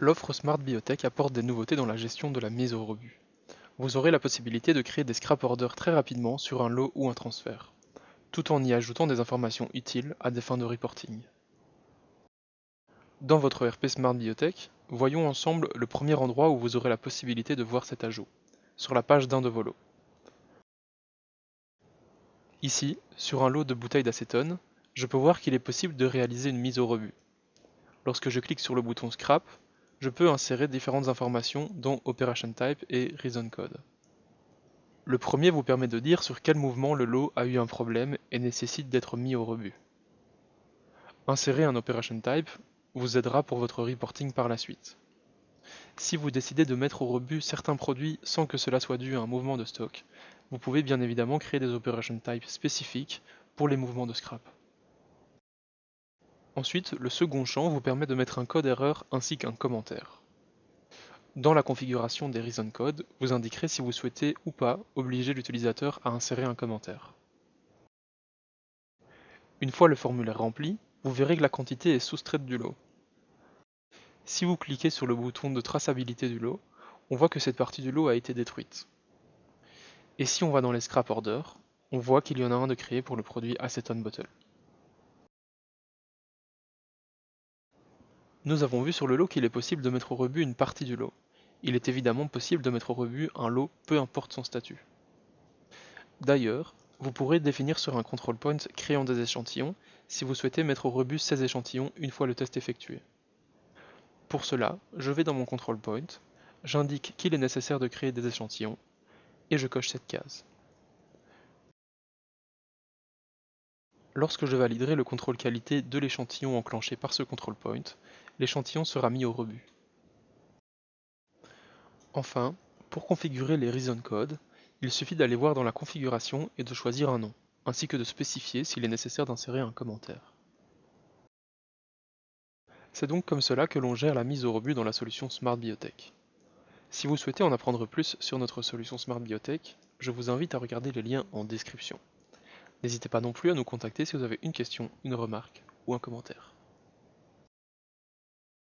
L'offre Smart Biotech apporte des nouveautés dans la gestion de la mise au rebut. Vous aurez la possibilité de créer des scrap orders très rapidement sur un lot ou un transfert, tout en y ajoutant des informations utiles à des fins de reporting. Dans votre ERP Smart Biotech, voyons ensemble le premier endroit où vous aurez la possibilité de voir cet ajout, sur la page d'un de vos lots. Ici, sur un lot de bouteilles d'acétone, je peux voir qu'il est possible de réaliser une mise au rebut. Lorsque je clique sur le bouton Scrap, je peux insérer différentes informations dont Operation Type et Reason Code. Le premier vous permet de dire sur quel mouvement le lot a eu un problème et nécessite d'être mis au rebut. Insérer un Operation Type vous aidera pour votre reporting par la suite. Si vous décidez de mettre au rebut certains produits sans que cela soit dû à un mouvement de stock, vous pouvez bien évidemment créer des Operation Types spécifiques pour les mouvements de scrap. Ensuite, le second champ vous permet de mettre un code erreur ainsi qu'un commentaire. Dans la configuration des Reason Code, vous indiquerez si vous souhaitez ou pas obliger l'utilisateur à insérer un commentaire. Une fois le formulaire rempli, vous verrez que la quantité est soustraite du lot. Si vous cliquez sur le bouton de traçabilité du lot, on voit que cette partie du lot a été détruite. Et si on va dans les scrap orders, on voit qu'il y en a un de créé pour le produit Acetone Bottle. Nous avons vu sur le lot qu'il est possible de mettre au rebut une partie du lot. Il est évidemment possible de mettre au rebut un lot, peu importe son statut. D'ailleurs, vous pourrez définir sur un control point créant des échantillons si vous souhaitez mettre au rebut ces échantillons une fois le test effectué. Pour cela, je vais dans mon control point, j'indique qu'il est nécessaire de créer des échantillons, et je coche cette case. Lorsque je validerai le contrôle qualité de l'échantillon enclenché par ce control point, l'échantillon sera mis au rebut. Enfin, pour configurer les Reason Codes, il suffit d'aller voir dans la configuration et de choisir un nom, ainsi que de spécifier s'il est nécessaire d'insérer un commentaire. C'est donc comme cela que l'on gère la mise au rebut dans la solution Smart Biotech. Si vous souhaitez en apprendre plus sur notre solution Smart Biotech, je vous invite à regarder les liens en description. N'hésitez pas non plus à nous contacter si vous avez une question, une remarque ou un commentaire.